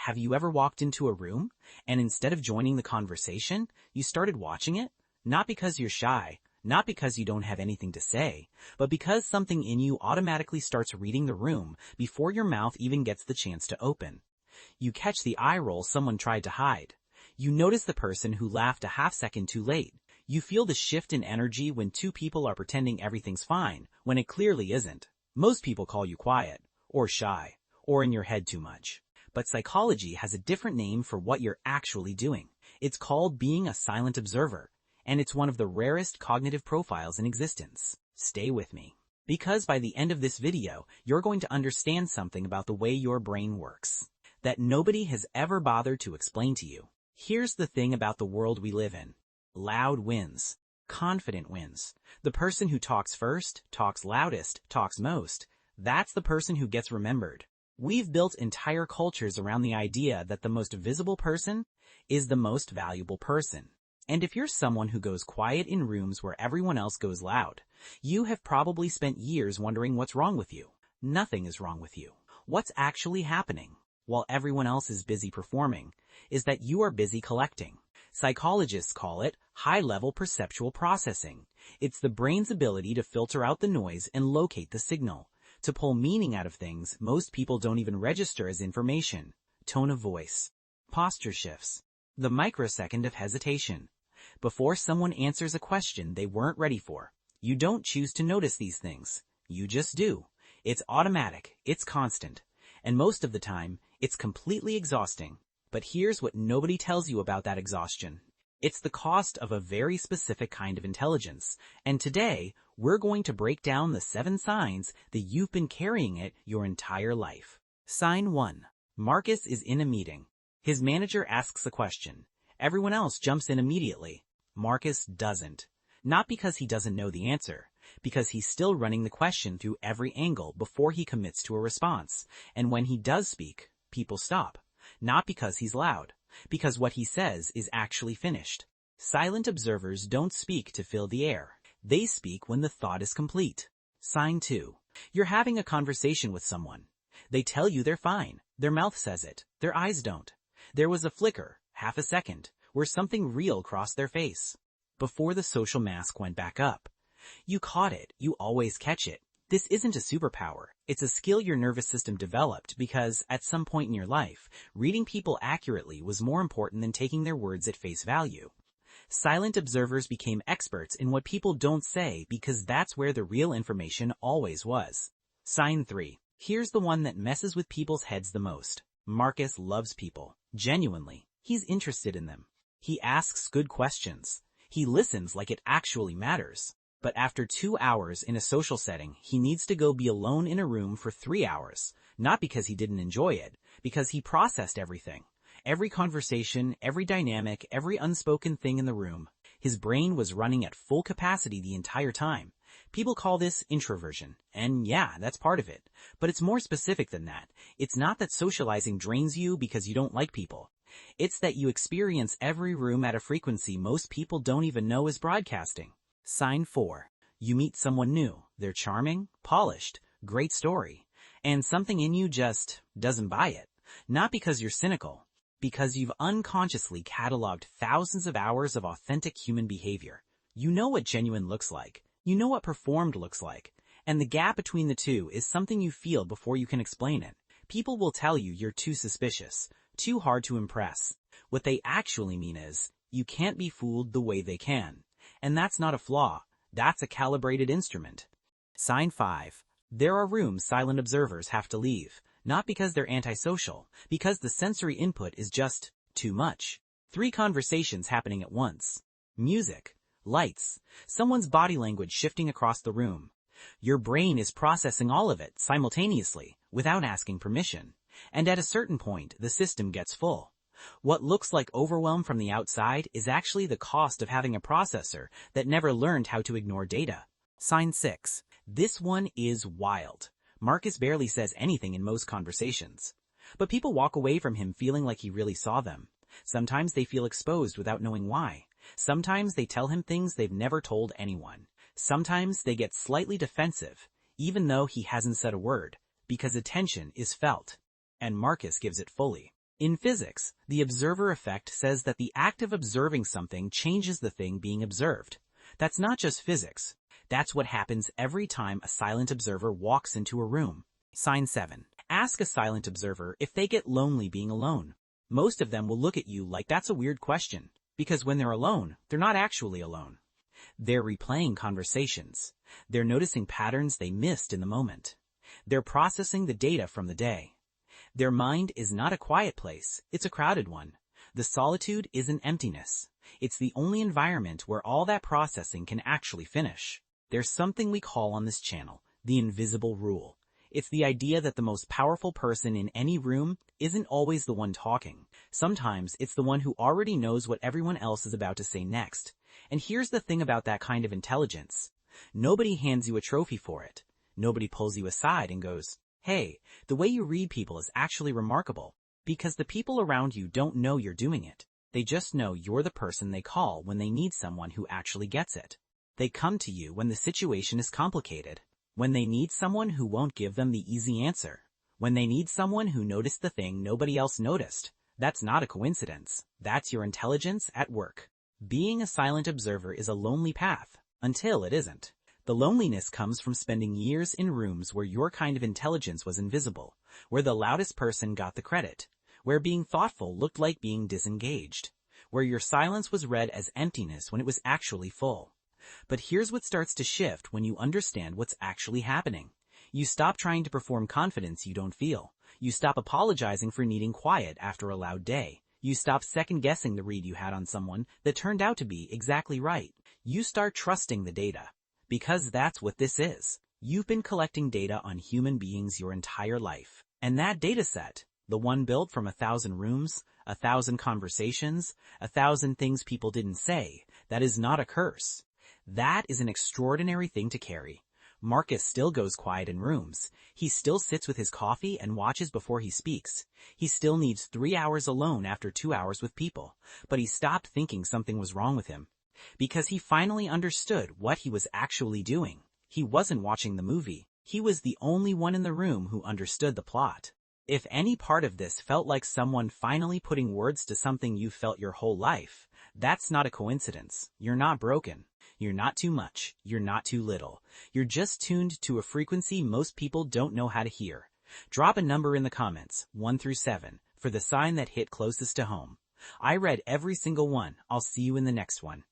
have you ever walked into a room and instead of joining the conversation, you started watching it? Not because you're shy, not because you don't have anything to say, but because something in you automatically starts reading the room before your mouth even gets the chance to open. You catch the eye roll someone tried to hide. You notice the person who laughed a half second too late. You feel the shift in energy when two people are pretending everything's fine, when it clearly isn't. Most people call you quiet, or shy, or in your head too much. But psychology has a different name for what you're actually doing. It's called being a silent observer, and it's one of the rarest cognitive profiles in existence. Stay with me, because by the end of this video, you're going to understand something about the way your brain works that nobody has ever bothered to explain to you. Here's the thing about the world we live in. Loud wins. Confident wins. The person who talks first, talks loudest, talks most, that's the person who gets remembered. We've built entire cultures around the idea that the most visible person is the most valuable person. And if you're someone who goes quiet in rooms where everyone else goes loud, you have probably spent years wondering what's wrong with you. Nothing is wrong with you. What's actually happening, while everyone else is busy performing, is that you are busy collecting. Psychologists call it high-level perceptual processing. It's the brain's ability to filter out the noise and locate the signal, to pull meaning out of things most people don't even register as information. Tone of voice, posture shifts, the microsecond of hesitation. Before someone answers a question they weren't ready for, you don't choose to notice these things. You just do. It's automatic, it's constant, and most of the time, it's completely exhausting. But here's what nobody tells you about that exhaustion. It's the cost of a very specific kind of intelligence, and today, we're going to break down the 7 signs that you've been carrying it your entire life. Sign 1. Marcus is in a meeting. His manager asks a question. Everyone else jumps in immediately. Marcus doesn't. Not because he doesn't know the answer, because he's still running the question through every angle before he commits to a response. And when he does speak, people stop. Not because he's loud, because what he says is actually finished. Silent observers don't speak to fill the air. They speak when the thought is complete. Sign 2. You're having a conversation with someone. They tell you they're fine. Their mouth says it. Their eyes don't. There was a flicker, half a second, where something real crossed their face, before the social mask went back up. You caught it. You always catch it. This isn't a superpower. It's a skill your nervous system developed because, at some point in your life, reading people accurately was more important than taking their words at face value. Silent observers became experts in what people don't say because that's where the real information always was. Sign 3. Here's the one that messes with people's heads the most. Marcus loves people. Genuinely. He's interested in them. He asks good questions. He listens like it actually matters. But after 2 hours in a social setting, he needs to go be alone in a room for 3 hours. Not because he didn't enjoy it, because he processed everything. Every conversation, every dynamic, every unspoken thing in the room. His brain was running at full capacity the entire time. People call this introversion, and yeah, that's part of it. But it's more specific than that. It's not that socializing drains you because you don't like people. It's that you experience every room at a frequency most people don't even know is broadcasting. Sign 4. You meet someone new. They're charming, polished, great story. And something in you just doesn't buy it. Not because you're cynical, because you've unconsciously cataloged thousands of hours of authentic human behavior. You know what genuine looks like. You know what performed looks like. And the gap between the two is something you feel before you can explain it. People will tell you you're too suspicious, too hard to impress. What they actually mean is, you can't be fooled the way they can. And that's not a flaw. That's a calibrated instrument. Sign 5. There are rooms silent observers have to leave. Not because they're antisocial, because the sensory input is just too much. 3 conversations happening at once. Music, lights, someone's body language shifting across the room. Your brain is processing all of it simultaneously, without asking permission. And at a certain point, the system gets full. What looks like overwhelm from the outside is actually the cost of having a processor that never learned how to ignore data. Sign 6. This one is wild. Marcus barely says anything in most conversations. But people walk away from him feeling like he really saw them. Sometimes they feel exposed without knowing why. Sometimes they tell him things they've never told anyone. Sometimes they get slightly defensive, even though he hasn't said a word, because attention is felt. And Marcus gives it fully. In physics, the observer effect says that the act of observing something changes the thing being observed. That's not just physics. That's what happens every time a silent observer walks into a room. Sign 7. Ask a silent observer if they get lonely being alone. Most of them will look at you like that's a weird question, because when they're alone, they're not actually alone. They're replaying conversations. They're noticing patterns they missed in the moment. They're processing the data from the day. Their mind is not a quiet place, it's a crowded one. The solitude isn't emptiness. It's the only environment where all that processing can actually finish. There's something we call on this channel the invisible rule. It's the idea that the most powerful person in any room isn't always the one talking. Sometimes it's the one who already knows what everyone else is about to say next. And here's the thing about that kind of intelligence. Nobody hands you a trophy for it. Nobody pulls you aside and goes, "Hey, the way you read people is actually remarkable," because the people around you don't know you're doing it. They just know you're the person they call when they need someone who actually gets it. They come to you when the situation is complicated, when they need someone who won't give them the easy answer, when they need someone who noticed the thing nobody else noticed. That's not a coincidence. That's your intelligence at work. Being a silent observer is a lonely path, until it isn't. The loneliness comes from spending years in rooms where your kind of intelligence was invisible, where the loudest person got the credit, where being thoughtful looked like being disengaged, where your silence was read as emptiness when it was actually full. But here's what starts to shift when you understand what's actually happening. You stop trying to perform confidence you don't feel. You stop apologizing for needing quiet after a loud day. You stop second-guessing the read you had on someone that turned out to be exactly right. You start trusting the data. Because that's what this is. You've been collecting data on human beings your entire life. And that data set, the one built from 1,000 rooms, 1,000 conversations, 1,000 things people didn't say, that is not a curse. That is an extraordinary thing to carry. Marcus still goes quiet in rooms. He still sits with his coffee and watches before he speaks. He still needs 3 hours alone after 2 hours with people. But he stopped thinking something was wrong with him. Because he finally understood what he was actually doing. He wasn't watching the movie. He was the only one in the room who understood the plot. If any part of this felt like someone finally putting words to something you felt your whole life, that's not a coincidence. You're not broken. You're not too much. You're not too little. You're just tuned to a frequency most people don't know how to hear. Drop a number in the comments, 1 through 7, for the sign that hit closest to home. I read every single one. I'll see you in the next one.